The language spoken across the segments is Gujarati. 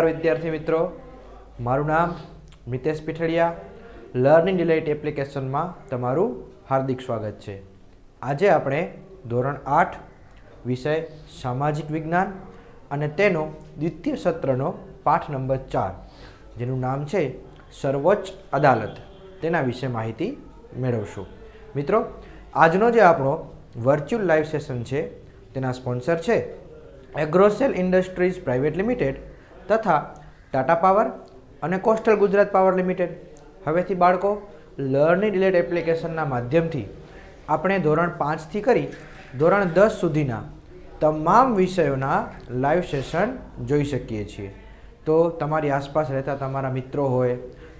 વિદ્યાર્થી મિત્રો, મારું નામ મિતેશ પીઠડિયા. લર્નિંગ ડિલાઇટ એપ્લિકેશનમાં તમારું હાર્દિક સ્વાગત છે. આજે આપણે ધોરણ 8 વિષય સામાજિક વિજ્ઞાન અને તેનો દ્વિતીય સત્રનો પાઠ નંબર 4 જેનું નામ છે સર્વોચ્ચ અદાલત, તેના વિશે માહિતી મેળવશું. મિત્રો, આજનો જે આપણો વર્ચ્યુઅલ લાઈવ સેશન છે તેના સ્પોન્સર છે એગ્રોસેલ ઇન્ડસ્ટ્રીઝ પ્રાઇવેટ લિમિટેડ તથા ટાટા પાવર અને કોસ્ટલ ગુજરાત પાવર લિમિટેડ. હવેથી બાળકો લર્નિંગ ડિલાઇટ એપ્લિકેશનના માધ્યમથી આપણે ધોરણ 5થી કરી ધોરણ 10 સુધીના તમામ વિષયોના લાઈવ સેશન જોઈ શકીએ છીએ. તો તમારી આસપાસ રહેતા તમારા મિત્રો હોય,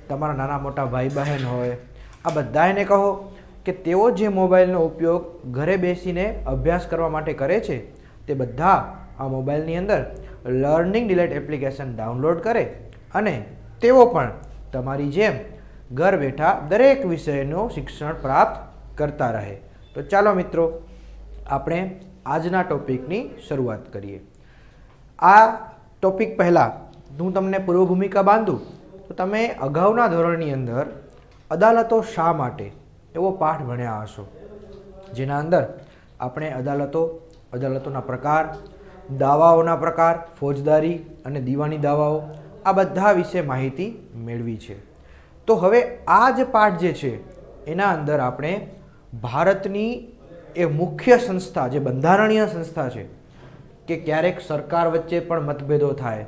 તમારા નાના મોટા ભાઈ બહેન હોય, આ બધાને કહો કે તેઓ જે મોબાઈલનો ઉપયોગ ઘરે બેસીને અભ્યાસ કરવા માટે કરે છે તે બધા આ મોબાઈલની અંદર લર્નિંગ ડિલાઇટ એપ્લિકેશન ડાઉનલોડ કરે અને તેઓ પણ તમારી જેમ ઘર બેઠા દરેક વિષયનું શિક્ષણ પ્રાપ્ત કરતા રહે. તો ચાલો મિત્રો, આપણે આજના ટોપિકની શરૂઆત કરીએ. આ ટોપિક પહેલાં હું તમને પૂર્વ ભૂમિકા બાંધું તો તમે અગાઉના ધોરણની અંદર અદાલતો શા માટે એવો પાઠ ભણ્યા હશો, જેના અંદર આપણે અદાલતોના પ્રકાર, દાવાઓના પ્રકાર, ફોજદારી અને દીવાની દાવાઓ, આ બધા વિશે માહિતી મેળવી છે. તો હવે આ જે પાઠ જે છે એના અંદર આપણે ભારતની એ મુખ્ય સંસ્થા, જે બંધારણીય સંસ્થા છે, કે ક્યારેક સરકાર વચ્ચે પણ મતભેદો થાય,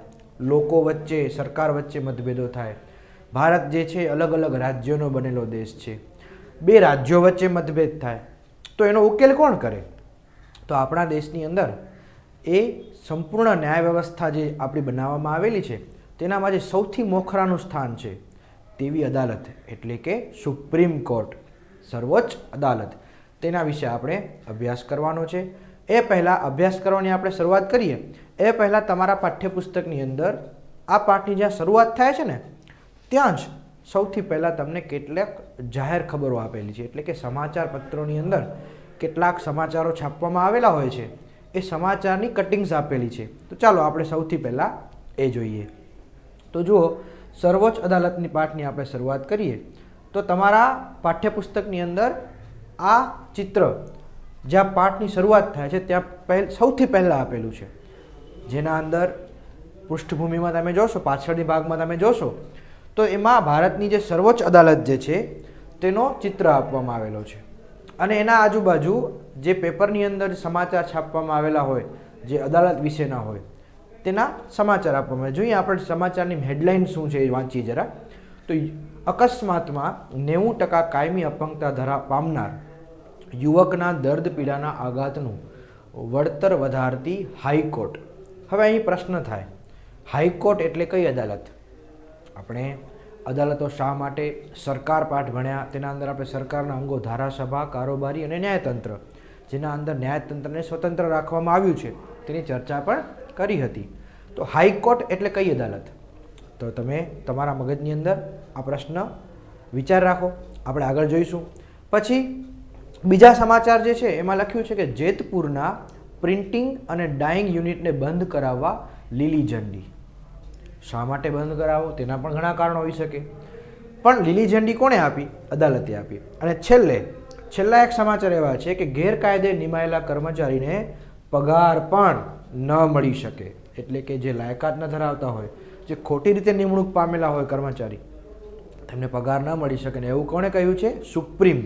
લોકો વચ્ચે, સરકાર વચ્ચે મતભેદો થાય. ભારત જે છે અલગ અલગ રાજ્યોનો બનેલો દેશ છે. બે રાજ્યો વચ્ચે મતભેદ થાય તો એનો ઉકેલ કોણ કરે? તો આપણા દેશની અંદર એ સંપૂર્ણ ન્યાય વ્યવસ્થા જે આપણી બનાવવામાં આવેલી છે તેનામાં જે સૌથી મોખરાનું સ્થાન છે તેવી અદાલત એટલે કે સુપ્રીમ કોર્ટ, સર્વોચ્ચ અદાલત, તેના વિશે આપણે અભ્યાસ કરવાનો છે. એ પહેલાં અભ્યાસ કરવાની આપણે શરૂઆત કરીએ એ પહેલાં તમારા પાઠ્યપુસ્તકની અંદર આ પાઠની જ્યાં શરૂઆત થાય છે ને ત્યાં જ સૌથી પહેલાં તમને કેટલાક જાહેર ખબરો આપેલી છે, એટલે કે સમાચાર પત્રોની અંદર કેટલાક સમાચારો છાપવામાં આવેલા હોય છે, એ સમાચારની કટિંગ્સ આપેલી છે. તો ચાલો આપણે સૌથી પહેલાં એ જોઈએ. તો જુઓ, સર્વોચ્ચ અદાલતની પાઠની આપણે શરૂઆત કરીએ તો તમારા પાઠ્યપુસ્તકની અંદર આ ચિત્ર જ્યાં પાઠની શરૂઆત થાય છે ત્યાં સૌથી પહેલાં આપેલું છે, જેના અંદર પૃષ્ઠભૂમિમાં તમે જોશો, પાછળની ભાગમાં તમે જોશો તો એમાં ભારતની જે સર્વોચ્ચ અદાલત જે છે તેનો ચિત્ર આપવામાં આવેલો છે અને એના આજુબાજુ જે પેપરની અંદર સમાચાર છાપવામાં આવેલા હોય, જે અદાલત વિશેના હોય તેના સમાચાર આપવામાં આવે. જોઈએ આપણે સમાચારની હેડલાઇન શું છે એ વાંચીએ જરા. તો અકસ્માતમાં 90% કાયમી અપંગતા પામનાર યુવકના દર્દ પીડાના આઘાતનું વળતર વધારતી હાઈકોર્ટ. હવે અહીં પ્રશ્ન થાય, હાઈકોર્ટ એટલે કઈ અદાલત? આપણે અદાલતો શા માટે, સરકાર પાઠ ભણ્યા, તેના અંદર આપણે સરકારના અંગો ધારાસભા, કારોબારી અને ન્યાયતંત્ર, જેના અંદર ન્યાયતંત્રને સ્વતંત્ર રાખવામાં આવ્યું છે તેની ચર્ચા પણ કરી હતી. તો હાઈકોર્ટ એટલે કઈ અદાલત? તો તમે તમારા મગજની અંદર આ પ્રશ્ન વિચાર રાખો, આપણે આગળ જોઈશું. પછી બીજા સમાચાર જે છે એમાં લખ્યું છે કે જેતપુરના પ્રિન્ટિંગ અને ડાઇંગ યુનિટને બંધ કરાવવા લીલી ઝંડી. શા માટે બંધ કરાવો તેના પણ ઘણા કારણો હોઈ શકે, પણ લીલી ઝંડી કોણે આપી? અદાલતે આપી. અને છેલ્લા એક સમાચાર એવા છે કે ગેરકાયદે નિમાયેલા કર્મચારીને પગાર પણ ન મળી શકે, એટલે કે જે લાયકાત ન ધરાવતા હોય, જે ખોટી રીતે નિમણૂક પામેલા હોય કર્મચારી, તેમને પગાર ન મળી શકે. ને એવું કોણે કહ્યું છે? સુપ્રીમ.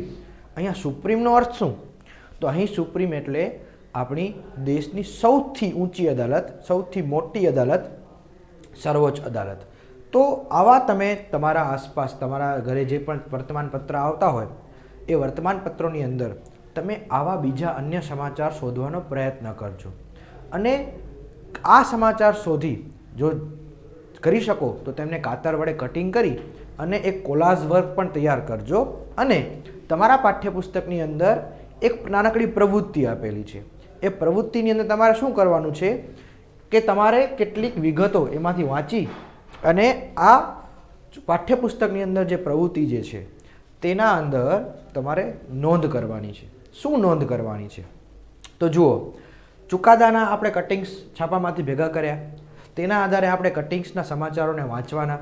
અહીંયા સુપ્રીમનો અર્થ શું? તો અહીં સુપ્રીમ એટલે આપણી દેશની સૌથી ઊંચી અદાલત, સૌથી મોટી અદાલત, સર્વોચ્ચ અદાલત. તો આવા તમે તમારા આસપાસ, તમારા ઘરે જે પણ વર્તમાનપત્ર આવતા હોય એ વર્તમાનપત્રોની અંદર તમે આવા બીજા અન્ય સમાચાર શોધવાનો પ્રયત્ન કરજો અને આ સમાચાર શોધી જો કરી શકો તો તેમને કાતર વડે કટિંગ કરી અને એક કોલાજ વર્ક પણ તૈયાર કરજો. અને તમારા પાઠ્યપુસ્તકની અંદર એક નાનકડી પ્રવૃત્તિ આપેલી છે, એ પ્રવૃત્તિની અંદર તમારે શું કરવાનું છે કે તમારે કેટલીક વિગતો એમાંથી વાંચી અને આ પાઠ્યપુસ્તકની અંદર જે પ્રવૃત્તિ જે છે તેના અંદર તમારે નોંધ કરવાની છે. શું નોંધ કરવાની છે? તો જુઓ, ચુકાદાના આપણે કટિંગ્સ છાપામાંથી ભેગા કર્યા, તેના આધારે આપણે કટિંગ્સના સમાચારોને વાંચવાના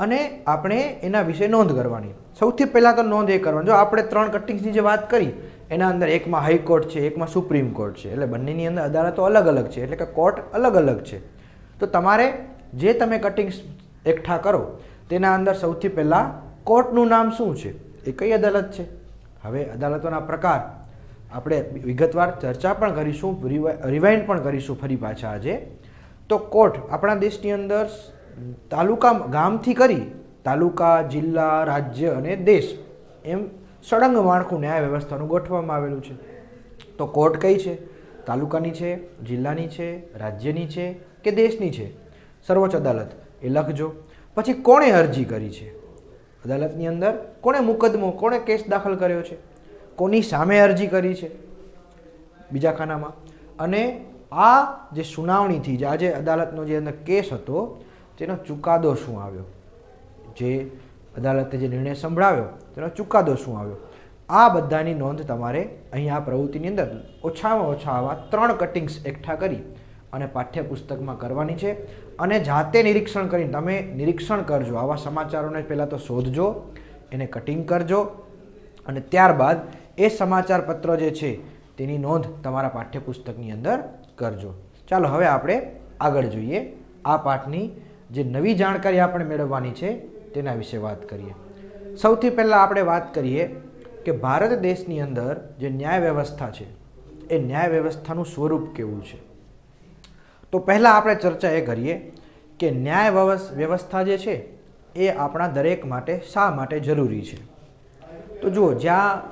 અને આપણે એના વિશે નોંધ કરવાની. સૌથી પહેલાં તો નોંધ એ કરવાની, જો આપણે 3 કટિંગ્સની જે વાત કરી એના અંદર એકમાં હાઈકોર્ટ છે, એકમાં સુપ્રીમ કોર્ટ છે, એટલે બંનેની અંદર અદાલતો અલગ અલગ છે, એટલે કે કોર્ટ અલગ અલગ છે. તો તમારે જે તમે કટિંગ્સ એકઠા કરો તેના અંદર સૌથી પહેલાં કોર્ટનું નામ શું છે, એ કઈ અદાલત છે. હવે અદાલતોના પ્રકાર આપણે વિગતવાર ચર્ચા પણ કરીશું, રિવાઇન્ડ પણ કરીશું ફરી પાછા આજે. તો કોર્ટ આપણા દેશની અંદર તાલુકા ગામથી કરી તાલુકા, જિલ્લા, રાજ્ય અને દેશ એમ સળંગ માળખું ન્યાય વ્યવસ્થાનું ગોઠવવામાં આવેલું છે. તો કોર્ટ કઈ છે? તાલુકાની છે, જિલ્લાની છે, રાજ્યની છે કે દેશની છે? સર્વોચ્ચ અદાલત એ લખજો. પછી કોણે અરજી કરી છે અદાલતની અંદર, કોણે મુકદ્દમો, કોણે કેસ દાખલ કર્યો છે, કોની સામે અરજી કરી છે બીજા ખાનામાં, અને આ જે સુનાવણીથી જે આજે અદાલતનો જે અંદર કેસ હતો તેનો ચુકાદો શું આવ્યો, જે અદાલતે જે નિર્ણય સંભળાવ્યો તેનો ચુકાદો શું આવ્યો. આ બધાની નોંધ તમારે અહીં આ પ્રવૃત્તિની અંદર ઓછામાં ઓછા આવા 3 કટિંગ્સ એકઠા કરી અને પાઠ્યપુસ્તકમાં કરવાની છે. અને જાતે નિરીક્ષણ કરીને તમે નિરીક્ષણ કરજો, આવા સમાચારોને પહેલાં તો શોધજો, એને કટિંગ કરજો અને ત્યારબાદ એ સમાચાર પત્ર જે છે તેની નોંધ તમારા પાઠ્યપુસ્તકની અંદર કરજો. ચાલો હવે આપણે આગળ જોઈએ. આ પાઠની જે નવી જાણકારી આપણે મેળવવાની છે તેના વિશે વાત કરીએ. સૌથી પહેલાં આપણે વાત કરીએ કે ભારત દેશની અંદર જે ન્યાય વ્યવસ્થા છે એ ન્યાય વ્યવસ્થાનું સ્વરૂપ કેવું છે. તો પહેલાં આપણે ચર્ચા એ કરીએ કે ન્યાય વ્યવસ્થા જે છે એ આપણા દરેક માટે શા માટે જરૂરી છે. તો જુઓ, જ્યાં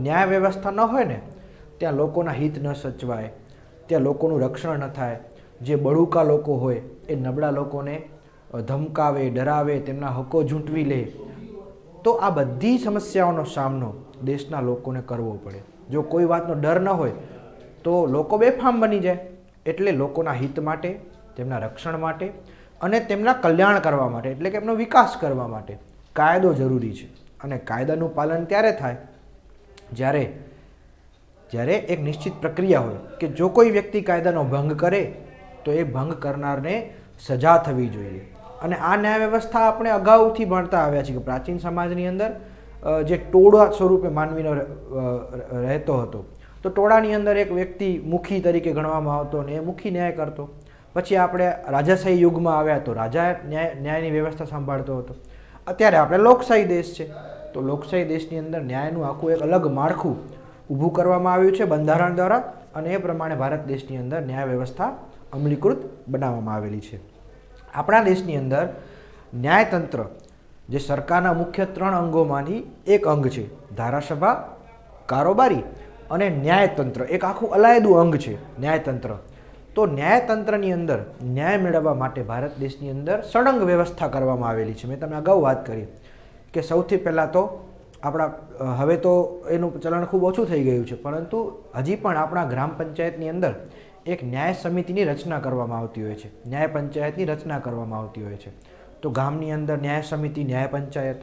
ન્યાય વ્યવસ્થા ન હોય ને ત્યાં લોકોના હિત ન સચવાય, ત્યાં લોકોનું રક્ષણ ન થાય, જે બળુકા લોકો હોય એ નબળા લોકોને ધમકાવે, ડરાવે, તેમના હકો ઝૂંટવી લે, તો આ બધી સમસ્યાઓનો સામનો દેશના લોકોને કરવો પડે. જો કોઈ વાતનો ડર ન હોય તો લોકો બેફામ બની જાય. એટલે લોકોના હિત માટે, તેમના રક્ષણ માટે અને તેમના કલ્યાણ કરવા માટે, એટલે કે એમનો વિકાસ કરવા માટે કાયદો જરૂરી છે. અને કાયદાનું પાલન ત્યારે થાય જ્યારે એક નિશ્ચિત પ્રક્રિયા હોય કે જો કોઈ વ્યક્તિ કાયદાનો ભંગ કરે તો એ ભંગ કરનારને સજા થવી જોઈએ. અને આ ન્યાય વ્યવસ્થા આપણે અગાઉથી ભણતા આવ્યા છીએ કે પ્રાચીન સમાજની અંદર જે ટોળા સ્વરૂપે માનવીનો રહેતો હતો, તો ટોળાની અંદર એક વ્યક્તિ મુખી તરીકે ગણવામાં આવતો અને એ મુખી ન્યાય કરતો. પછી આપણે રાજાશાહી યુગમાં આવ્યા તો રાજા ન્યાયની વ્યવસ્થા સંભાળતો હતો. અત્યારે આપણે લોકશાહી દેશ છે, તો લોકશાહી દેશની અંદર ન્યાયનું આખું એક અલગ માળખું ઊભું કરવામાં આવ્યું છે બંધારણ દ્વારા, અને એ પ્રમાણે ભારત દેશની અંદર ન્યાય વ્યવસ્થા અમલીકૃત બનાવવામાં આવેલી છે. આપણા દેશની અંદર ન્યાયતંત્ર જે સરકારના મુખ્ય 3 અંગોમાંથી એક અંગ છે. ધારાસભા, કારોબારી અને ન્યાયતંત્ર એક આખું અલાયદું અંગ છે ન્યાયતંત્ર. તો ન્યાયતંત્રની અંદર ન્યાય મેળવવા માટે ભારત દેશની અંદર સળંગ વ્યવસ્થા કરવામાં આવેલી છે. મેં તમને અગાઉ વાત કરી કે સૌથી પહેલાં તો આપણા હવે તો એનું ચલણ ખૂબ ઓછું થઈ ગયું છે, પરંતુ હજી પણ આપણા ગ્રામ પંચાયતની અંદર એક ન્યાય સમિતિની રચના કરવામાં આવતી હોય છે, ન્યાય પંચાયતની રચના કરવામાં આવતી હોય છે. તો ગામની અંદર ન્યાય સમિતિ, ન્યાય પંચાયત.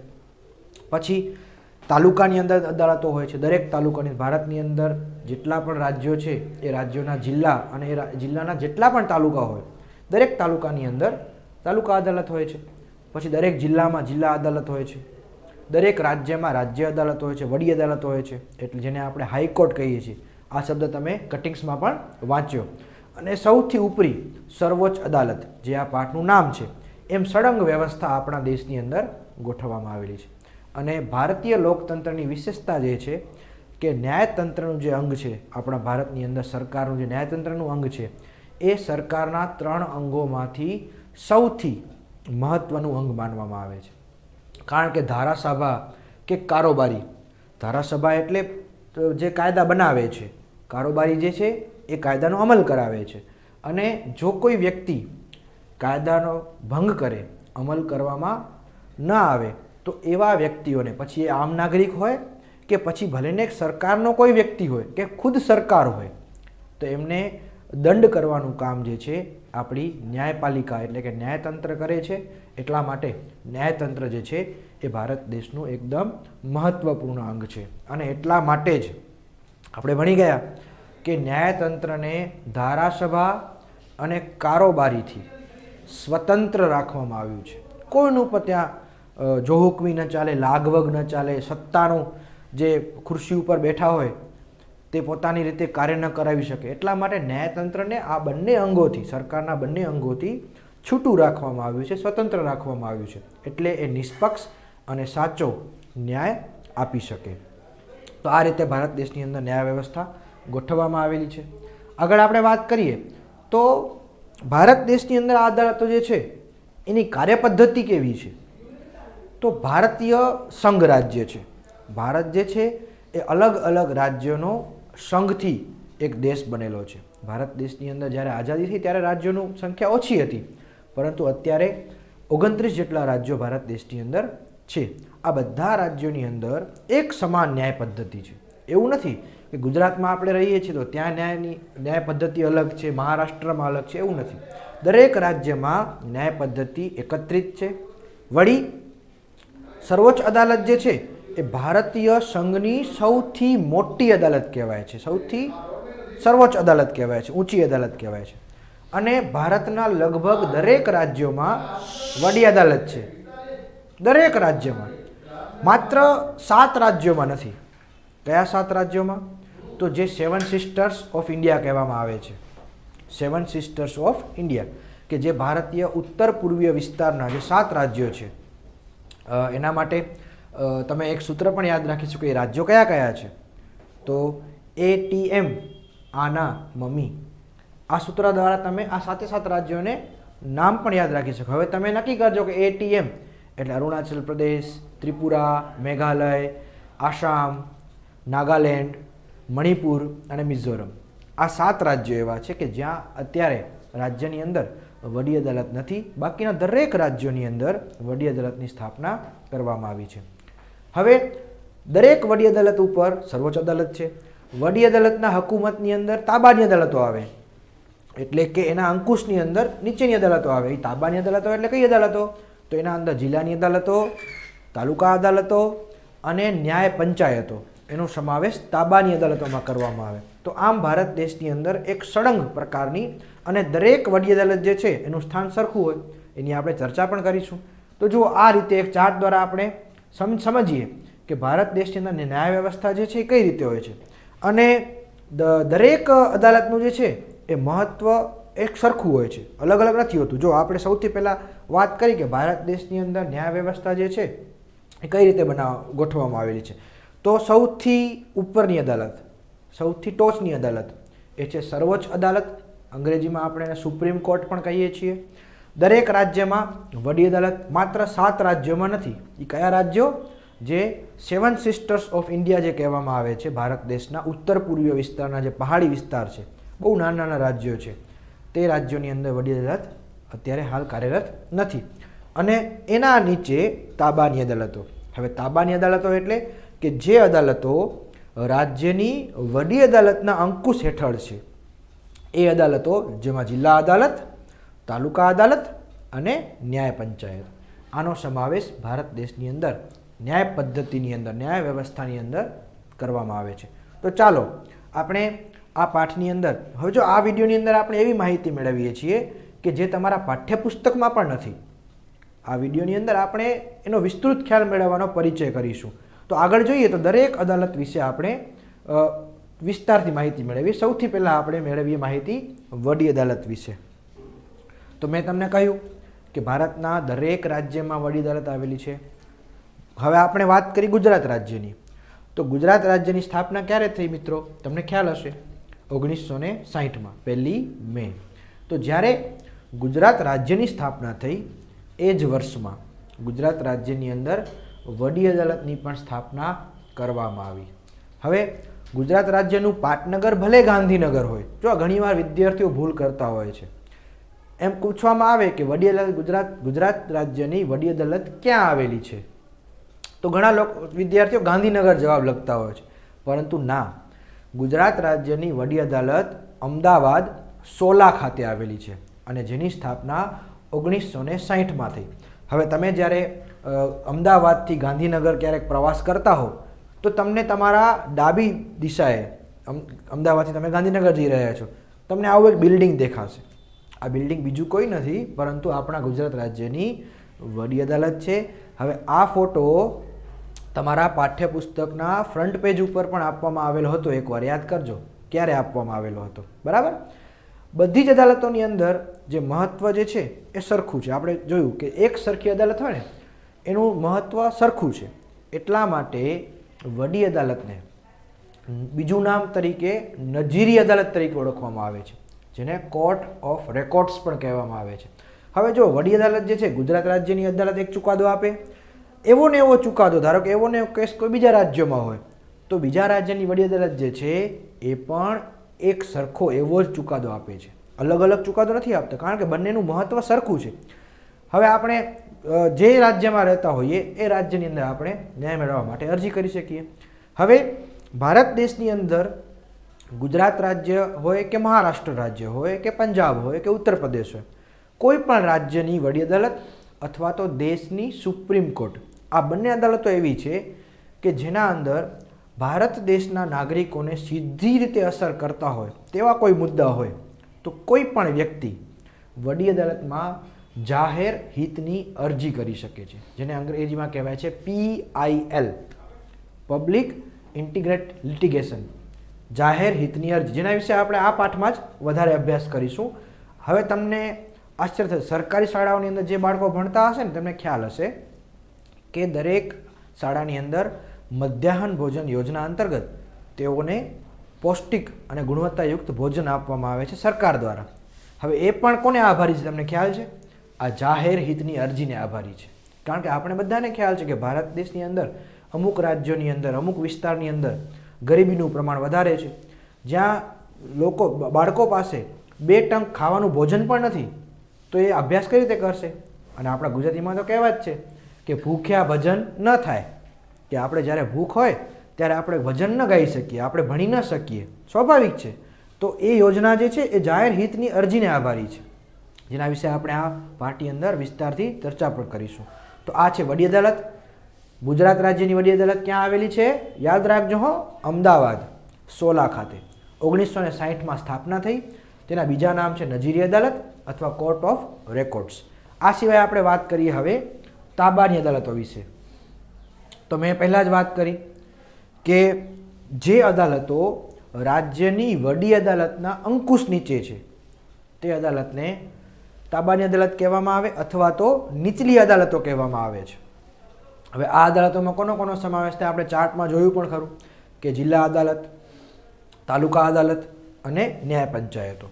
પછી તાલુકાની અંદર અદાલતો હોય છે. દરેક તાલુકાની, ભારતની અંદર જેટલા પણ રાજ્યો છે એ રાજ્યોના જિલ્લા અને એ જિલ્લાના જેટલા પણ તાલુકા હોય, દરેક તાલુકાની અંદર તાલુકા અદાલત હોય છે. પછી દરેક જિલ્લામાં જિલ્લા અદાલત હોય છે. દરેક રાજ્યમાં રાજ્ય અદાલત હોય છે, વડી અદાલત હોય છે, એટલે જેને આપણે હાઈકોર્ટ કહીએ છીએ. આ શબ્દ તમે કટિંગ્સમાં પણ વાંચ્યો. અને સૌથી ઉપરી સર્વોચ્ચ અદાલત, જે આ પાઠનું નામ છે, એમ સળંગ વ્યવસ્થા આપણા દેશની અંદર ગોઠવવામાં આવેલી છે. અને ભારતીય લોકતંત્રની વિશેષતા જે છે કે ન્યાયતંત્રનું જે અંગ છે આપણા ભારતની અંદર, સરકારનું જે ન્યાયતંત્રનું અંગ છે એ સરકારના 3 અંગોમાંથી સૌથી મહત્ત્વનું અંગ માનવામાં આવે છે. કારણ કે ધારાસભા કે કારોબારી, ધારાસભા એટલે જે કાયદા બનાવે છે, કારોબારી જે છે એ કાયદાનો અમલ કરાવે છે. અને જો કોઈ વ્યક્તિ કાયદાનો ભંગ કરે, અમલ કરવામાં ન આવે, તો એવા વ્યક્તિઓને, પછી એ આમ નાગરિક હોય કે પછી ભલેને એક સરકારનો કોઈ વ્યક્તિ હોય કે ખુદ સરકાર હોય, તો એમને દંડ કરવાનું કામ જે છે આપણી ન્યાયપાલિકા એટલે કે ન્યાયતંત્ર કરે છે. એટલા માટે ન્યાયતંત્ર જે છે એ ભારત દેશનું એકદમ મહત્ત્વપૂર્ણ અંગ છે. અને એટલા માટે જ આપણે ભણી ગયા કે ન્યાયતંત્રને ધારાસભા અને કારોબારીથી સ્વતંત્ર રાખવામાં આવ્યું છે. કોઈનું પણ ત્યાં જોહુકમી ન ચાલે, લાગવગ ન ચાલે. સત્તાનું જે ખુરશી ઉપર બેઠા હોય તે પોતાની રીતે કાર્ય ન કરાવી શકે. એટલા માટે ન્યાયતંત્રને આ બંને અંગોથી, સરકારના બંને અંગોથી છૂટું રાખવામાં આવ્યું છે, સ્વતંત્ર રાખવામાં આવ્યું છે, એટલે એ નિષ્પક્ષ અને સાચો ન્યાય આપી શકે. તો આ રીતે ભારત દેશની અંદર ન્યાય વ્યવસ્થા ગોઠવવામાં આવેલી છે. આગળ આપણે વાત કરીએ તો ભારત દેશની અંદર આ અદાલતો જે છે એની કાર્યપદ્ધતિ કેવી છે. તો ભારતીય સંઘ રાજ્ય છે. ભારત જે છે એ અલગ અલગ રાજ્યોનો સંઘથી એક દેશ બનેલો છે. ભારત દેશની અંદર જ્યારે આઝાદી થઈ ત્યારે રાજ્યોની સંખ્યા ઓછી હતી, પરંતુ અત્યારે 29 જેટલા રાજ્યો ભારત દેશની અંદર છે. આ બધા રાજ્યોની અંદર એક સમાન ન્યાય પદ્ધતિ છે. એવું નથી કે ગુજરાતમાં આપણે રહીએ છીએ તો ત્યાં ન્યાય પદ્ધતિ અલગ છે, મહારાષ્ટ્રમાં અલગ છે, એવું નથી. દરેક રાજ્યમાં ન્યાય પદ્ધતિ એકત્રિત છે. વળી સર્વોચ્ચ અદાલત જે છે એ ભારતીય સંઘની સૌથી મોટી અદાલત કહેવાય છે, સૌથી સર્વોચ્ચ અદાલત કહેવાય છે, ઊંચી અદાલત કહેવાય છે. અને ભારતના લગભગ દરેક રાજ્યોમાં વડી અદાલત છે. દરેક રાજ્યમાં, માત્ર 7 રાજ્યોમાં નથી. કયા 7 રાજ્યોમાં? તો જે 7 સિસ્ટર્સ ઓફ ઇન્ડિયા કહેવામાં આવે છે. 7 સિસ્ટર્સ ઓફ ઇન્ડિયા કે જે ભારતીય ઉત્તર પૂર્વીય વિસ્તારના જે 7 રાજ્યો છે એના માટે તમે એક સૂત્ર પણ યાદ રાખી શકો. એ રાજ્યો કયા કયા છે? તો ATM, આના મમ્મી. આ સૂત્ર દ્વારા તમે આ 7 રાજ્યોને નામ પણ યાદ રાખી શકો. હવે તમે નક્કી કરજો કે ATM એટલે અરુણાચલ પ્રદેશ, ત્રિપુરા, મેઘાલય, આસામ, નાગાલેન્ડ, મણિપુર અને મિઝોરમ. આ 7 રાજ્યો એવા છે કે જ્યાં અત્યારે રાજ્યની અંદર વડી અદાલત નથી. બાકીના દરેક રાજ્યોની અંદર વડી અદાલતની સ્થાપના કરવામાં આવી છે. હવે દરેક વડી અદાલત ઉપર સર્વોચ્ચ અદાલત છે. વડી અદાલતના હકુમતની અંદર તાબાની અદાલતો આવે, એટલે કે એના અંકુશની અંદર નીચેની અદાલતો આવે. એ તાબાની અદાલતો એટલે કઈ અદાલતો? તો એના અંદર જિલ્લાની અદાલતો, તાલુકા અદાલતો અને ન્યાય પંચાયતો એનો સમાવેશ તાબાની અદાલતોમાં કરવામાં આવે. તો આમ ભારત દેશની અંદર એક સળંગ પ્રકારની અને દરેક વડી અદાલત જે છે એનું સ્થાન સરખું હોય એની આપણે ચર્ચા પણ કરીશું. તો જુઓ, આ રીતે એક ચાર્ટ દ્વારા આપણે સમજીએ કે ભારત દેશની અંદર ન્યાય વ્યવસ્થા જે છે એ કઈ રીતે હોય છે. અને દરેક અદાલતનું જે છે એ મહત્ત્વ એક સરખું હોય છે, અલગ અલગ નથી હોતું. જો આપણે સૌથી પહેલાં વાત કરી કે ભારત દેશની અંદર ન્યાય વ્યવસ્થા જે છે એ કઈ રીતે ગોઠવવામાં આવેલી છે, તો સૌથી ઉપરની અદાલત, સૌથી ટોચની અદાલત એ છે સર્વોચ્ચ અદાલત. અંગ્રેજીમાં આપણે એને સુપ્રીમ કોર્ટ પણ કહીએ છીએ. દરેક રાજ્યમાં વડી અદાલત, માત્ર 7 રાજ્યોમાં નથી. એ કયા રાજ્યો? જે 7 સિસ્ટર્સ ઓફ ઇન્ડિયા જે કહેવામાં આવે છે, ભારત દેશના ઉત્તર પૂર્વીય વિસ્તારના જે પહાડી વિસ્તાર છે, બહુ નાના નાના રાજ્યો છે, તે રાજ્યોની અંદર વડી અદાલત અત્યારે હાલ કાર્યરત નથી. અને એના નીચે તાબાની અદાલતો. હવે તાબાની અદાલતો એટલે કે જે અદાલતો રાજ્યની વડી અદાલતના અંકુશ હેઠળ છે, એ અદાલતો જેમાં જિલ્લા અદાલત, તાલુકા અદાલત અને ન્યાય પંચાયત, આનો સમાવેશ ભારત દેશની અંદર ન્યાય પદ્ધતિની અંદર, ન્યાય વ્યવસ્થાની અંદર કરવામાં આવે છે. તો ચાલો આપણે આ પાઠની અંદર, હવે જો આ વિડીયોની અંદર આપણે એવી માહિતી મેળવીએ છીએ કે જે તમારા પાઠ્યપુસ્તકમાં પણ નથી. આ વિડીયોની અંદર આપણે એનો વિસ્તૃત ખ્યાલ મેળવવાનો પરિચય કરીશું. તો આગળ જોઈએ તો દરેક અદાલત વિશે આપણે વિસ્તારથી માહિતી મેળવીએ. સૌથી પહેલાં આપણે મેળવીએ માહિતી વડી અદાલત વિશે. તો મેં તમને કહ્યું કે ભારતના દરેક રાજ્યમાં વડી અદાલત આવેલી છે. હવે આપણે વાત કરી ગુજરાત રાજ્યની. તો ગુજરાત રાજ્યની સ્થાપના ક્યારે થઈ મિત્રો? તમને ખ્યાલ હશે, 1960માં, 1 મે. તો જ્યારે ગુજરાત રાજ્યની સ્થાપના થઈ એ જ વર્ષમાં ગુજરાત રાજ્યની અંદર વડી અદાલતની પણ સ્થાપના કરવામાં આવી. હવે ગુજરાત રાજ્યનું પાટનગર ભલે ગાંધીનગર હોય, જો ઘણીવાર વિદ્યાર્થીઓ ભૂલ કરતા હોય છે, એમ પૂછવામાં આવે કે વડી અદાલત ગુજરાત રાજ્યની વડી અદાલત ક્યાં આવેલી છે, તો ઘણા વિદ્યાર્થીઓ ગાંધીનગર જવાબ લખતા હોય છે, પરંતુ ના, ગુજરાત રાજ્યની વડી અદાલત અમદાવાદ સોલા ખાતે આવેલી છે અને જેની સ્થાપના 1960માં થઈ. હવે તમે જ્યારે અમદાવાદથી ગાંધીનગર ક્યારેક પ્રવાસ કરતા હો તો તમને તમારા ડાબી દિશાએ, અમદાવાદથી તમે ગાંધીનગર જઈ રહ્યા છો, તમને આવું એક બિલ્ડિંગ દેખાશે. આ બિલ્ડિંગ બીજું કોઈ નથી પરંતુ આપણા ગુજરાત રાજ્યની વડી અદાલત છે. હવે આ ફોટો તમારા પાઠ્યપુસ્તકના ફ્રન્ટ પેજ ઉપર પણ આપવામાં આવેલો હતો, એકવાર યાદ કરજો ક્યારે આપવામાં આવેલો હતો. બરાબર, બધી જ અદાલતોની અંદર જે મહત્ત્વ જે છે એ સરખું છે. આપણે જોયું કે એક સરખી અદાલત હોય ને એનું મહત્ત્વ સરખું છે. એટલા માટે વડી અદાલતને બીજું નામ તરીકે નજીરી અદાલત તરીકે ઓળખવામાં આવે છે, જેને કોર્ટ ઓફ રેકોર્ડ્સ પણ કહેવામાં આવે છે. હવે જો વડી અદાલત જે છે, ગુજરાત રાજ્યની અદાલત એક ચુકાદો આપે, એવો ને એવો ચુકાદો, ધારો કે એવો ને એવો કેસ કોઈ બીજા રાજ્યમાં હોય તો બીજા રાજ્યની વડી અદાલત જે છે એ પણ એક સરખો એવો જ ચુકાદો આપે છે. અલગ અલગ ચુકાદો નથી આપતા, કારણ કે બંનેનું મહત્ત્વ સરખું છે. હવે આપણે જે રાજ્યમાં રહેતા હોઈએ એ રાજ્યની અંદર આપણે ન્યાય મેળવવા માટે અરજી કરી શકીએ. હવે ભારત દેશની અંદર ગુજરાત રાજ્ય હોય કે મહારાષ્ટ્ર રાજ્ય હોય કે પંજાબ હોય કે ઉત્તર પ્રદેશ હોય, કોઈ પણ રાજ્યની વડી અદાલત અથવા તો દેશની સુપ્રીમ કોર્ટ, આ બંને અદાલતો એવી છે કે જેના અંદર ભારત દેશના નાગરિકોને સીધી રીતે અસર કરતા હોય તેવા કોઈ મુદ્દા હોય તો કોઈ પણ વ્યક્તિ વડી અદાલતમાં જાહેર હિતની અરજી કરી શકે છે, જેને અંગ્રેજીમાં કહેવાય છે PIL, પબ્લિક ઇન્ટિગ્રેટ લિટિગેશન, જાહેર હિતની અરજી, જેના વિશે આપણે આ પાઠમાં જ વધારે અભ્યાસ કરીશું. હવે તમને આશ્ચર્ય થશે, સરકારી શાળાઓની અંદર જે બાળકો ભણતા હશે ને તેમને ખ્યાલ હશે કે દરેક શાળાની અંદર મધ્યાહન ભોજન યોજના અંતર્ગત તેઓને પૌષ્ટિક અને ગુણવત્તાયુક્ત ભોજન આપવામાં આવે છે સરકાર દ્વારા. હવે એ પણ કોને આભારી છે તમને ખ્યાલ છે? આ જાહેર હિતની અરજીને આભારી છે. કારણ કે આપણે બધાને ખ્યાલ છે કે ભારત દેશની અંદર અમુક રાજ્યોની અંદર, અમુક વિસ્તારની અંદર ગરીબીનું પ્રમાણ વધારે છે, જ્યાં બાળકો પાસે 2 ટંક ખાવાનું ભોજન પણ નથી, તો એ અભ્યાસ કઈ રીતે કરશે? અને આપણા ગુજરાતીમાં તો કહેવત છે કે ભૂખ્યા ભજન ન થાય, કે આપણે જ્યારે ભૂખ હોય ત્યારે આપણે ભજન ન ગાઈ શકીએ, આપણે ભણી ન શકીએ, સ્વાભાવિક છે. તો એ યોજના જે છે એ જાહેર હિતની અરજીને આભારી છે, જેના વિશે આપણે આ પાઠની અંદર વિસ્તારથી ચર્ચા પણ કરીશું. તો આ છે વડી અદાલત. ગુજરાત રાજ્યની વડી અદાલત ક્યાં આવેલી છે? યાદ રાખજો હો, અમદાવાદ સોલા ખાતે 1960માં સ્થાપના થઈ. તેના બીજા નામ છે નજીરી અદાલત અથવા કોર્ટ ઓફ રેકોર્ડ્સ. આ સિવાય આપણે વાત કરીએ હવે તાબાની અદાલતો વિશે. તો મેં પહેલાં જ વાત કરી કે જે અદાલતો રાજ્યની વડી અદાલતના અંકુશ નીચે છે તે અદાલતને તાબાની અદાલત કહેવામાં આવે અથવા તો નીચલી અદાલતો કહેવામાં આવે છે. હવે આ અદાલતોમાં કોનો સમાવેશ થાય આપણે ચાર્ટમાં જોયું પણ ખરું કે જિલ્લા અદાલત, તાલુકા અદાલત અને ન્યાય પંચાયતો.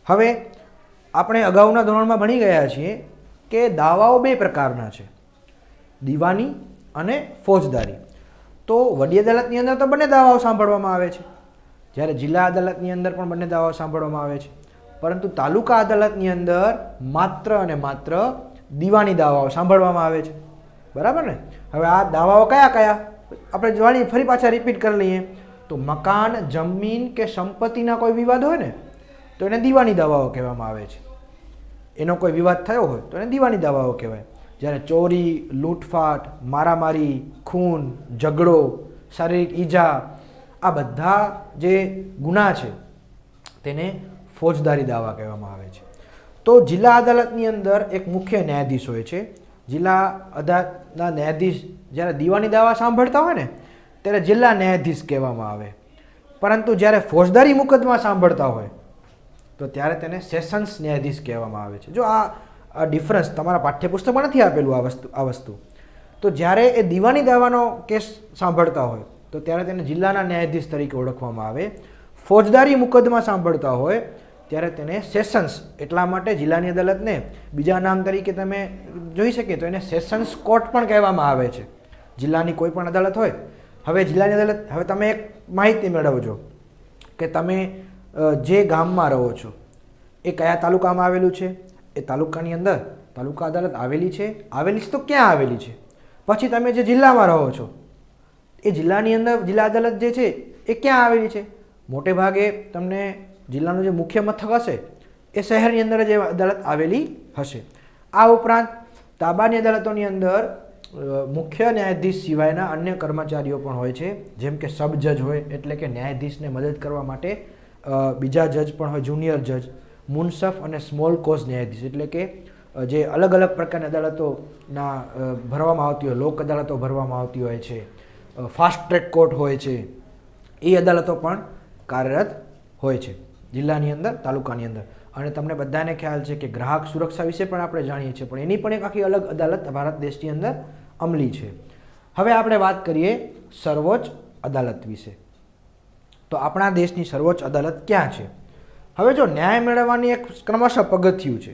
હવે આપણે અગાઉના ધોરણમાં ભણી ગયા છીએ કે દાવાઓ 2 પ્રકારના છે, દીવાની અને ફોજદારી. તો વડી અદાલતની અંદર તો બંને દાવાઓ સાંભળવામાં આવે છે, જ્યારે જિલ્લા અદાલતની અંદર પણ બંને દાવાઓ સાંભળવામાં આવે છે, પરંતુ તાલુકા અદાલતની અંદર માત્ર અને માત્ર દીવાની દાવાઓ સાંભળવામાં આવે છે. બરાબર ને? હવે આ દાવાઓ કયા કયા આપણે જોવાની ફરી પાછા રિપીટ કરી લઈએ. તો મકાન, જમીન કે સંપત્તિના કોઈ વિવાદ હોય ને તો એને દીવાની દાવાઓ કહેવામાં આવે છે. એનો કોઈ વિવાદ થયો હોય તો એને દીવાની દાવાઓ કહેવાય. જ્યારે ચોરી, લૂંટફાટ, મારામારી, ખૂન, ઝઘડો, શારીરિક ઈજા, આ બધા જે ગુના છે તેને ફોજદારી દાવા કહેવામાં આવે છે. તો જિલ્લા અદાલતની અંદર એક મુખ્ય ન્યાયાધીશ હોય છે. જિલ્લા અદાલતના ન્યાયાધીશ જ્યારે દીવાની દાવા સાંભળતા હોય ને ત્યારે જિલ્લા ન્યાયાધીશ કહેવામાં આવે, પરંતુ જ્યારે ફોજદારી મુકદ્દમા સાંભળતા હોય તો ત્યારે તેને સેશન્સ ન્યાયાધીશ કહેવામાં આવે છે. જો આ ડિફરન્સ તમારા પાઠ્યપુસ્તકમાં નથી આપેલું આ વસ્તુ. તો જ્યારે એ દીવાની દાવાનો કેસ સાંભળતા હોય તો ત્યારે તેને જિલ્લાના ન્યાયાધીશ તરીકે ઓળખવામાં આવે. ફોજદારી મુકદ્દમા સાંભળતા હોય ત્યારે તેને સેશન્સ, એટલા માટે જિલ્લાની અદાલતને બીજા નામ તરીકે તમે જોઈ શકીએ તો એને સેશન્સ કોર્ટ પણ કહેવામાં આવે છે. જિલ્લાની કોઈ પણ અદાલત હોય, હવે જિલ્લાની અદાલત, હવે તમે એક માહિતી મેળવજો કે તમે જે ગામમાં રહો છો એ કયા તાલુકામાં આવેલું છે, એ તાલુકાની અંદર તાલુકા અદાલત આવેલી છે તો ક્યાં આવેલી છે. પછી તમે જે જિલ્લામાં રહો છો એ જિલ્લાની અંદર જિલ્લા અદાલત જે છે એ ક્યાં આવેલી છે. મોટે ભાગે તમને જિલ્લાનું જે મુખ્ય મથક હશે એ શહેરની અંદર જે અદાલત આવેલી હશે. આ ઉપરાંત તાબાની અદાલતોની અંદર મુખ્ય ન્યાયાધીશ સિવાયના અન્ય કર્મચારીઓ પણ હોય છે, જેમ કે સબ જજ હોય એટલે કે ન્યાયાધીશને મદદ કરવા માટે બીજા જજ પણ હોય, જુનિયર જજ. મુનસફ અને સ્મોલ કોઝ ન્યાયાધીશ, એટલે કે જે અલગ અલગ પ્રકારની અદાલતોના ભરવામાં આવતી હોય, લોક અદાલતો ભરવામાં આવતી હોય છે, ફાસ્ટ ટ્રેક કોર્ટ હોય છે, એ અદાલતો પણ કાર્યરત હોય છે જિલ્લાની અંદર, તાલુકાની અંદર. અને તમને બધાને ખ્યાલ છે કે ગ્રાહક સુરક્ષા વિશે પણ આપણે જાણીએ છીએ, પણ એની પણ એક આખી અલગ અદાલત ભારત દેશની અંદર અમલી છે. હવે આપણે વાત કરીએ સર્વોચ્ચ અદાલત વિશે. તો આપણા દેશની સર્વોચ્ચ અદાલત ક્યાં છે? હવે જો ન્યાય મેળવવાની એક ક્રમશઃ પગથિયું છે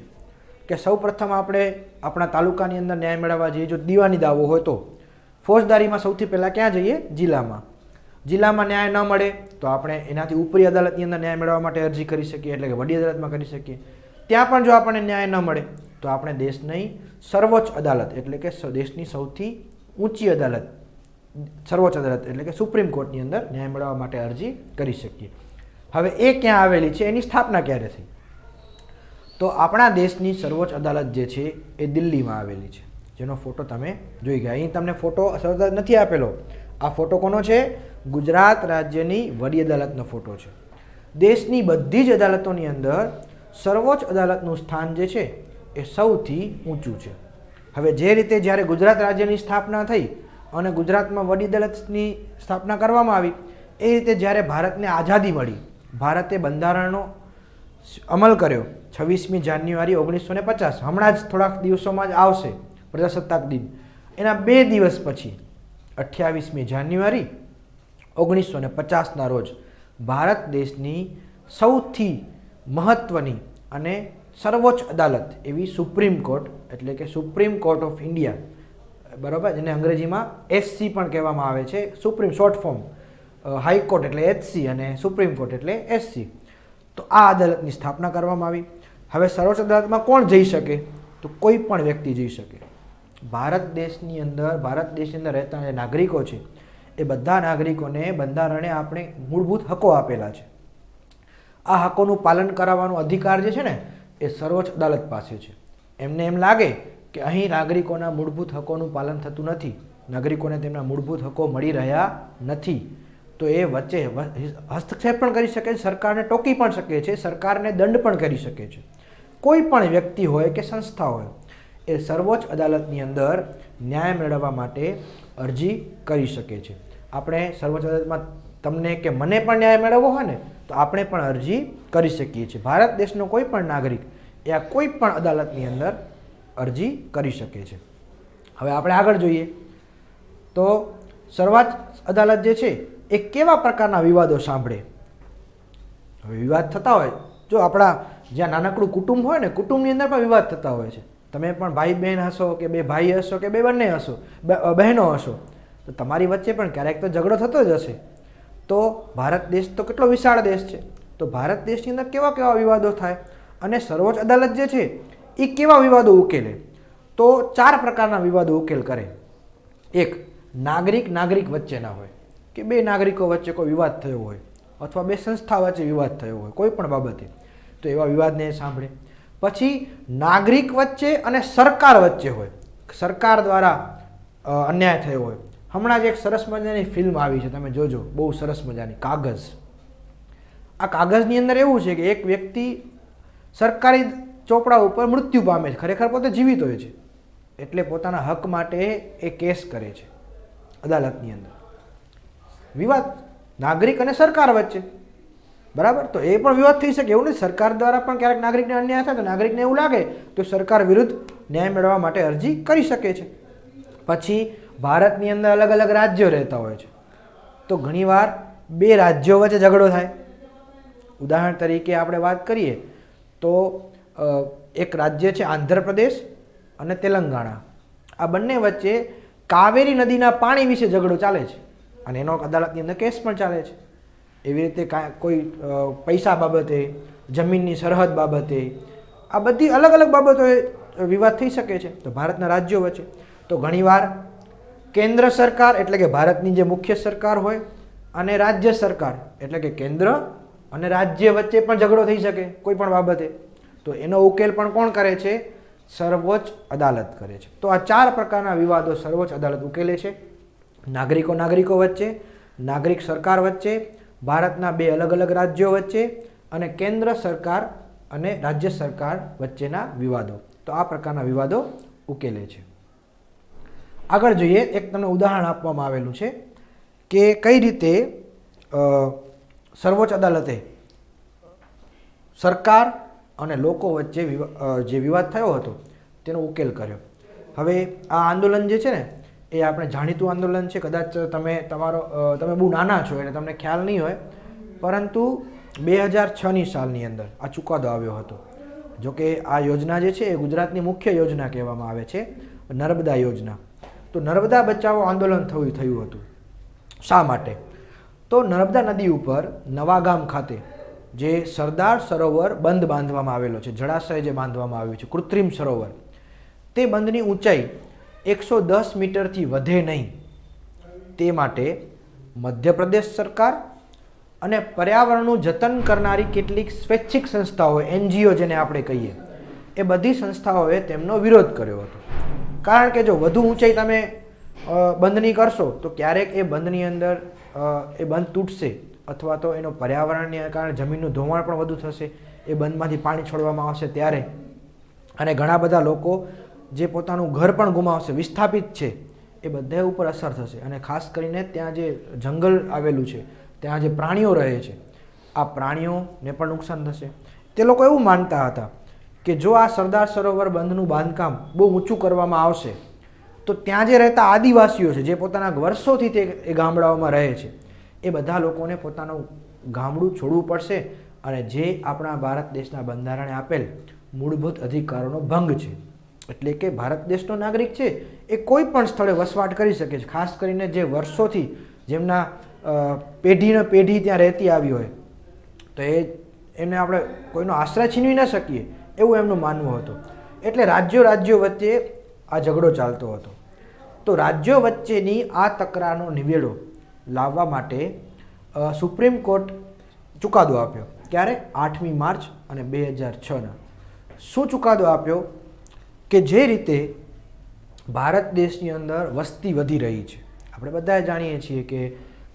કે સૌ પ્રથમ આપણે આપણા તાલુકાની અંદર ન્યાય મેળવવા જઈએ. જો દીવાની દાવો હોય તો ફોજદારીમાં સૌથી પહેલાં ક્યાં જઈએ? જિલ્લામાં. જિલ્લામાં ન્યાય ન મળે તો આપણે એનાથી ઉપરી અદાલતની અંદર ન્યાય મેળવવા માટે અરજી કરી શકીએ, એટલે કે વડી અદાલતમાં કરી શકીએ. ત્યાં પણ જો આપણને ન્યાય ન મળે તો આપણે દેશની સર્વોચ્ચ અદાલત, એટલે કે દેશની સૌથી ઊંચી અદાલત, સર્વોચ્ચ અદાલત એટલે કે સુપ્રીમ કોર્ટની અંદર ન્યાય મેળવવા માટે અરજી કરી શકીએ. હવે એ ક્યાં આવેલી છે, એની સ્થાપના ક્યારે થઈ? તો આપણા દેશની સર્વોચ્ચ અદાલત જે છે એ દિલ્હીમાં આવેલી છે, જેનો ફોટો તમે જોઈ ગયા. અહીં તમને ફોટો સરસ નથી આપેલો. આ ફોટો કોનો છે? ગુજરાત રાજ્યની વડી અદાલતનો ફોટો છે. દેશની બધી જ અદાલતોની અંદર સર્વોચ્ચ અદાલતનું સ્થાન જે છે એ સૌથી ઊંચું છે. હવે જે રીતે જ્યારે ગુજરાત રાજ્યની સ્થાપના થઈ અને ગુજરાતમાં વડી અદાલતની સ્થાપના કરવામાં આવી, એ રીતે જ્યારે ભારતને આઝાદી મળી, ભારતે બંધારણનો અમલ કર્યો 26મી જાન્યુઆરી 1950, હમણાં જ થોડાક દિવસોમાં જ આવશે પ્રજાસત્તાક દિન. એના 2 દિવસ પછી 28મી જાન્યુઆરી 1950ના રોજ ભારત દેશની સૌથી મહત્ત્વની અને સર્વોચ્ચ અદાલત એવી સુપ્રીમ કોર્ટ, એટલે કે સુપ્રીમ કોર્ટ ઓફ ઇન્ડિયા, બરાબર, જેને અંગ્રેજીમાં એસસી પણ કહેવામાં આવે છે, સુપ્રીમ શોર્ટ ફોર્મ, હાઈકોર્ટ એટલે એચસી અને સુપ્રીમ કોર્ટ એટલે એસસી. તો આ અદાલતની સ્થાપના કરવામાં આવી. હવે સર્વોચ્ચ અદાલતમાં કોણ જઈ શકે? તો કોઈ પણ વ્યક્તિ જઈ શકે. ભારત દેશની અંદર રહેતા જે નાગરિકો છે એ બધા નાગરિકોને બંધારણે આપણે મૂળભૂત હકો આપેલા છે. આ હકોનું પાલન કરાવવાનો અધિકાર જે છે ને એ સર્વોચ્ચ અદાલત પાસે છે. એમને એમ લાગે કે અહીં નાગરિકોના મૂળભૂત હકોનું પાલન થતું નથી, નાગરિકોને તેમના મૂળભૂત હકો મળી રહ્યા નથી, તો એ વચ્ચે હસ્તક્ષેપ પણ કરી શકે છે, સરકારને ટોકી પણ શકે છે, સરકારને દંડ પણ કરી શકે છે. કોઈ પણ વ્યક્તિ હોય કે સંસ્થા હોય એ સર્વોચ્ચ અદાલતની અંદર ન્યાય મેળવવા માટે અરજી કરી શકે છે. આપણે સર્વોચ્ચ અદાલતમાં તમને કે મને પણ ન્યાય મેળવવો હોય ને તો આપણે પણ અરજી કરી શકીએ છીએ. ભારત દેશનો કોઈ પણ નાગરિક એ આ કોઈ પણ અદાલતની અંદર અરજી કરી શકે છે. હવે આપણે આગળ જોઈએ તો સર્વોચ્ચ અદાલત જે છે એ કેવા પ્રકારના વિવાદો સાંભળે? હવે વિવાદ થતા હોય, જો આપણા જ્યાં નાનકડું કુટુંબ હોય ને, કુટુંબની અંદર પણ વિવાદ થતા હોય છે. તમે પણ ભાઈ બહેન હશો કે બે ભાઈ હશો કે બે બંને હશો, બહેનો હશો, તો તમારી વચ્ચે પણ ક્યારેક તો ઝઘડો થતો જ હશે. તો ભારત દેશ તો કેટલો વિશાળ દેશ છે, તો ભારત દેશની અંદર કેવા કેવા વિવાદો થાય અને સર્વોચ્ચ અદાલત જે છે એ કેવા વિવાદો ઉકેલે? તો 4 પ્રકારના વિવાદો ઉકેલ કરે. એક, નાગરિક વચ્ચેના હોય, કે બે નાગરિકો વચ્ચે કોઈ વિવાદ થયો હોય અથવા બે સંસ્થા વચ્ચે વિવાદ થયો હોય કોઈ પણ બાબતે, તો એવા વિવાદને સાંભળે. પછી નાગરિક વચ્ચે અને સરકાર વચ્ચે હોય, સરકાર દ્વારા અન્યાય થયો હોય. હમણાં જ એક સરસ મજાની ફિલ્મ આવી છે, તમે જોજો, બહુ સરસ મજાની, કાગઝ. આ કાગઝની અંદર એવું છે કે એક વ્યક્તિ સરકારી ચોપડા ઉપર મૃત્યુ પામે છે, ખરેખર પોતે જીવિત હોય છે, એટલે પોતાના હક માટે એ કેસ કરે છે અદાલતની અંદર. વિવાદ નાગરિક અને સરકાર વચ્ચે, બરાબર, તો એ પણ વિવાદ થઈ શકે એવું નથી. સરકાર દ્વારા પણ ક્યારેક નાગરિકને અન્યાય થાય તો નાગરિકને એવું લાગે તો સરકાર વિરુદ્ધ ન્યાય મેળવવા માટે અરજી કરી શકે છે. પછી ભારતની અંદર અલગ અલગ રાજ્યો રહેતા હોય છે, તો ઘણીવાર બે રાજ્યો વચ્ચે ઝઘડો થાય. ઉદાહરણ તરીકે આપણે વાત કરીએ તો એક રાજ્ય છે આંધ્રપ્રદેશ અને તેલંગાણા, આ બંને વચ્ચે કાવેરી નદીના પાણી વિશે ઝઘડો ચાલે છે અને એનો અદાલતની અંદર કેસ પણ ચાલે છે. એવી રીતે કોઈ પૈસા બાબતે, જમીનની સરહદ બાબતે, આ બધી અલગ અલગ બાબતોએ વિવાદ થઈ શકે છે તો ભારતના રાજ્યો વચ્ચે. તો ઘણીવાર કેન્દ્ર સરકાર એટલે કે ભારતની જે મુખ્ય સરકાર હોય અને રાજ્ય સરકાર એટલે કે કેન્દ્ર અને રાજ્ય વચ્ચે પણ ઝઘડો થઈ શકે કોઈ પણ બાબતે, તો એનો ઉકેલ પણ કોણ કરે છે? સર્વોચ્ચ અદાલત કરે છે. તો આ 4 પ્રકારના વિવાદો સર્વોચ્ચ અદાલત ઉકેલે છે. નાગરિકો વચ્ચે, નાગરિક સરકાર વચ્ચે, ભારતના બે અલગ અલગ રાજ્યો વચ્ચે અને કેન્દ્ર સરકાર અને રાજ્ય સરકાર વચ્ચેના વિવાદો. તો આ પ્રકારના વિવાદો ઉકેલે છે. આગળ જોઈએ, એક તમને ઉદાહરણ આપવામાં આવેલું છે કે કઈ રીતે સર્વોચ્ચ અદાલતે સરકાર અને લોકો વચ્ચે જે વિવાદ થયો હતો તેનો ઉકેલ કર્યો. હવે આ આંદોલન જે છે ને એ આપણે જાણીતું આંદોલન છે. કદાચ તમે બહુ નાના છો એટલે તમને ખ્યાલ નહીં હોય, પરંતુ 2006ની સાલની અંદર આ ચુકાદો આવ્યો હતો. જોકે આ યોજના જે છે એ ગુજરાતની મુખ્ય યોજના કહેવામાં આવે છે, નર્મદા યોજના. તો નર્મદા બચાવો આંદોલન થયું હતું. શા માટે? તો નર્મદા નદી ઉપર નવાગામ ખાતે જે સરદાર સરોવર બંધ બાંધવામાં આવેલો છે, જળાશય જે બાંધવામાં આવ્યું છે, કૃત્રિમ સરોવર, તે બંધની ઊંચાઈ 110 મીટરથી વધે નહીં તે માટે મધ્યપ્રદેશ સરકાર અને પર્યાવરણનું જતન કરનારી કેટલીક સ્વૈચ્છિક સંસ્થાઓ, NGO જેને આપણે કહીએ, એ બધી સંસ્થાઓએ તેમનો વિરોધ કર્યો હતો. કારણ કે જો વધુ ઊંચાઈ તમે બંધની કરશો તો ક્યારેક એ બંધની અંદર એ બંધ તૂટશે, અથવા તો એનો પર્યાવરણને કારણે જમીનનું ધોવાણ પણ વધુ થશે. એ બંધમાંથી પાણી છોડવામાં આવશે ત્યારે, અને ઘણા બધા લોકો જે પોતાનું ઘર પણ ગુમાવશે, વિસ્થાપિત છે, એ બધા ઉપર અસર થશે. અને ખાસ કરીને ત્યાં જે જંગલ આવેલું છે, ત્યાં જે પ્રાણીઓ રહે છે, આ પ્રાણીઓને પણ નુકસાન થશે. તે લોકો એવું માનતા હતા કે જો આ સરદાર સરોવર બંધનું બાંધકામ બહુ ઊંચું કરવામાં આવશે તો ત્યાં જે રહેતા આદિવાસીઓ છે, જે પોતાના વર્ષોથી તે એ ગામડાઓમાં રહે છે, એ બધા લોકોને પોતાનું ગામડું છોડવું પડશે, અને જે આપણા ભારત દેશના બંધારણે આપેલ મૂળભૂત અધિકારોનો ભંગ છે. એટલે કે ભારત દેશનો નાગરિક છે એ કોઈ પણ સ્થળે વસવાટ કરી શકે છે. ખાસ કરીને જે વર્ષોથી જેમના પેઢીને પેઢી ત્યાં રહેતી આવી હોય, તો એને આપણે કોઈનો આશ્રય છીનવી ન શકીએ એવું એમનું માનવું હતું. એટલે રાજ્યો વચ્ચે આ ઝઘડો ચાલતો હતો. તો રાજ્યો વચ્ચેની આ તકરારનો નિવેડો લાવવા માટે સુપ્રીમ કોર્ટ ચુકાદો આપ્યો. ક્યારે? 8મી માર્ચ અને 2006ના. શું ચુકાદો આપ્યો? કે જે રીતે ભારત દેશની અંદર વસ્તી વધી રહી છે, આપણે બધા જાણીએ છીએ કે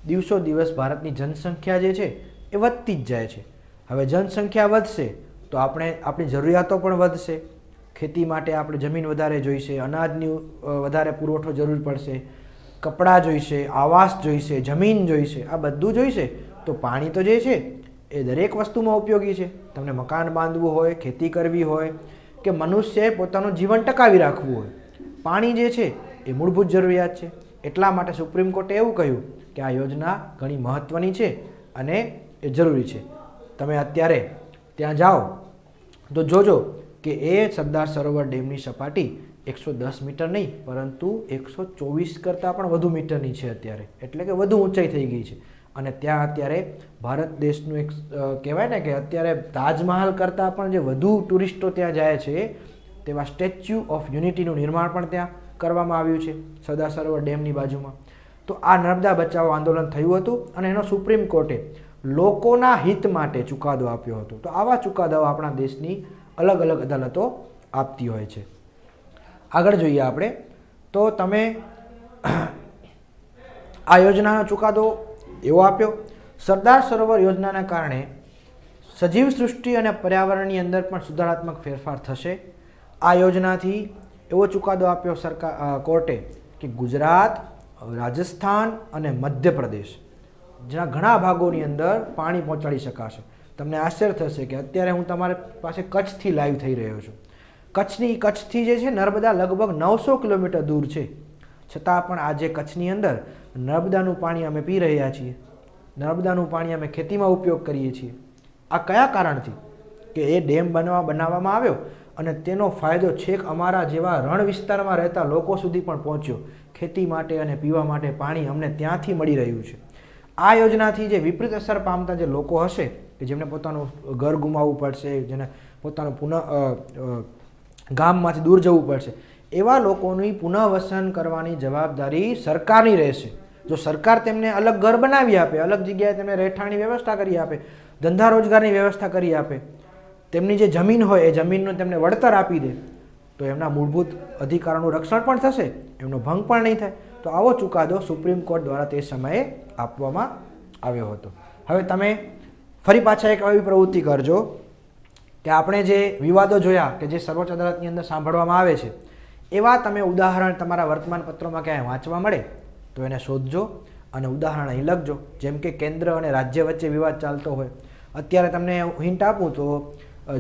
દિવસો દિવસ ભારતની જનસંખ્યા જે છે એ વધતી જ જાય છે. હવે જનસંખ્યા વધશે તો આપણી જરૂરિયાતો પણ વધશે. ખેતી માટે આપણે જમીન વધારે જોઈશે, અનાજની વધારે પુરવઠો જરૂર પડશે, કપડાં જોઈશે, આવાસ જોઈશે, જમીન જોઈશે, આ બધું જોઈશે. તો પાણી તો જે છે એ દરેક વસ્તુમાં ઉપયોગી છે. તમને મકાન બાંધવું હોય, ખેતી કરવી હોય, કે મનુષ્યએ પોતાનું જીવન ટકાવી રાખવું હોય, પાણી જે છે એ મૂળભૂત જરૂરિયાત છે. એટલા માટે સુપ્રીમ કોર્ટે એવું કહ્યું કે આ યોજના ઘણી મહત્ત્વની છે અને એ જરૂરી છે. તમે અત્યારે ત્યાં જાઓ તો જોજો કે એ સરદાર સરોવર ડેમની સપાટી 110 મીટર નહીં, પરંતુ 124 કરતાં પણ વધુ મીટરની છે અત્યારે. એટલે કે વધુ ઊંચાઈ થઈ ગઈ છે. અને ત્યાં અત્યારે ભારત દેશનું એક કહેવાય ને કે અત્યારે તાજમહાલ કરતાં પણ જે વધુ ટુરિસ્ટો ત્યાં જાય છે તેવા સ્ટેચ્યુ ઓફ યુનિટીનું નિર્માણ પણ ત્યાં કરવામાં આવ્યું છે સરદાર સરોવર ડેમની બાજુમાં. તો આ નર્મદા બચાવો આંદોલન થયું હતું અને એનો સુપ્રીમ કોર્ટે લોકોના હિત માટે ચુકાદો આપ્યો હતો. તો આવા ચુકાદાઓ આપણા દેશની અલગ અલગ અદાલતો આપતી હોય છે. આગળ જોઈએ આપણે તો તમે આ યોજનાનો ચુકાદો એવો આપ્યો. સરદાર સરોવર યોજનાના કારણે સજીવ સૃષ્ટિ અને પર્યાવરણની અંદર પણ સુધારાત્મક ફેરફાર થશે. આ યોજનાથી એવો ચુકાદો આપ્યો કોર્ટે કે ગુજરાત, રાજસ્થાન અને મધ્યપ્રદેશ જેના ઘણા ભાગોની અંદર પાણી પહોંચાડી શકાશે. તમને આશ્ચર્ય થશે કે અત્યારે હું તમારી પાસે કચ્છથી લાઈવ થઈ રહ્યો છું. કચ્છથી જે છે નર્મદા લગભગ 900 કિલોમીટર દૂર છે, છતાં પણ આજે કચ્છની અંદર નર્મદાનું પાણી અમે પી રહ્યા છીએ, નર્મદાનું પાણી અમે ખેતીમાં ઉપયોગ કરીએ છીએ. આ કયા કારણથી? કે એ ડેમ બનાવવામાં આવ્યો અને તેનો ફાયદો છેક અમારા જેવા રણ વિસ્તારમાં રહેતા લોકો સુધી પણ પહોંચ્યો. ખેતી માટે અને પીવા માટે પાણી અમને ત્યાંથી મળી રહ્યું છે. આ યોજનાથી જે વિપરીત અસર પામતા જે લોકો હશે કે જેમને પોતાનું ઘર ગુમાવવું પડશે, જેને પોતાનું ગામમાંથી દૂર જવું પડશે, એવા લોકોની પુનઃવસન કરવાની જવાબદારી સરકારની રહેશે. જો સરકાર તેમને અલગ ઘર બનાવી આપે, અલગ જગ્યાએ તેમને રહેઠાણની વ્યવસ્થા કરી આપે, ધંધા રોજગારની વ્યવસ્થા કરી આપે, તેમની જે જમીન હોય એ જમીનનું તેમને વળતર આપી દે, તો એમના મૂળભૂત અધિકારોનું રક્ષણ પણ થશે, એમનો ભંગ પણ નહીં થાય. તો આવો ચુકાદો સુપ્રીમ કોર્ટ દ્વારા તે સમયે આપવામાં આવ્યો હતો. હવે તમે ફરી પાછા એક આવી પ્રવૃત્તિ કરજો કે આપણે જે વિવાદો જોયા કે જે સર્વોચ્ચ અદાલતની અંદર સાંભળવામાં આવે છે એવા તમે ઉદાહરણ તમારા વર્તમાનપત્રોમાં ક્યાંય વાંચવા મળે તો એને શોધજો અને ઉદાહરણ અહીં લખજો. જેમ કે કેન્દ્ર અને રાજ્ય વચ્ચે વિવાદ ચાલતો હોય. અત્યારે તમને હિન્ટ આપું તો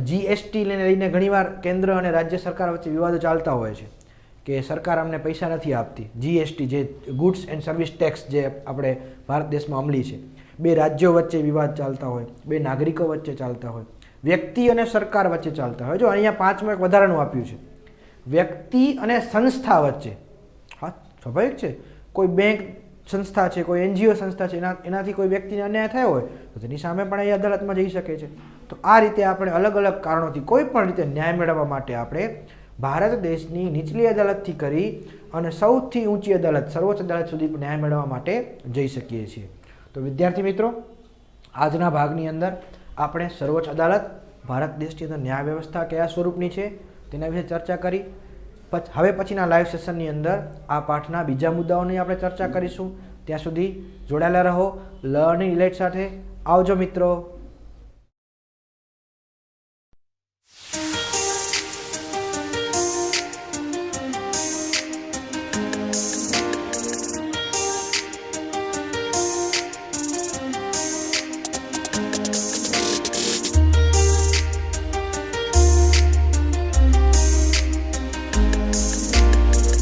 જીએસટીને લઈને ઘણીવાર કેન્દ્ર અને રાજ્ય સરકાર વચ્ચે વિવાદો ચાલતા હોય છે કે સરકાર અમને પૈસા નથી આપતી. જીએસટી જે ગુડ્સ એન્ડ સર્વિસ ટેક્સ જે આપણે ભારત દેશમાં અમલી છે, બે રાજ્યો વચ્ચે વિવાદ ચાલતા હોય, બે નાગરિકો વચ્ચે ચાલતા હોય, વ્યક્તિ અને સરકાર વચ્ચે ચાલતા હોય. જો અહીંયા 5માં એક વધારાનું આપ્યું છે, વ્યક્તિ અને સંસ્થા વચ્ચે. હા, સ્વાભાવિક છે. કોઈ બેંક સંસ્થા છે, કોઈ એનજીઓ સંસ્થા છે, એનાથી કોઈ વ્યક્તિને અન્યાય થયો હોય તો તેની સામે પણ એ અદાલતમાં જઈ શકે છે. તો આ રીતે આપણે અલગ અલગ કારણોથી કોઈ પણ રીતે ન્યાય મેળવવા માટે આપણે ભારત દેશની નીચલી અદાલતથી કરી અને સૌથી ઊંચી અદાલત સર્વોચ્ચ અદાલત સુધી ન્યાય મેળવવા માટે જઈ શકીએ છીએ. તો વિદ્યાર્થી મિત્રો, આજના ભાગની અંદર આપણે સર્વોચ્ચ અદાલત, ભારત દેશની અંદર ન્યાય વ્યવસ્થા કયા સ્વરૂપની છે તેના વિશે ચર્ચા કરી. હવે પછીના લાઈવ સેશનની અંદર આ પાઠના બીજા મુદ્દાઓની આપણે ચર્ચા કરીશું. ત્યાં સુધી જોડાયેલા રહો લર્નિંગ ઇલાઇટ સાથે. આવજો મિત્રો.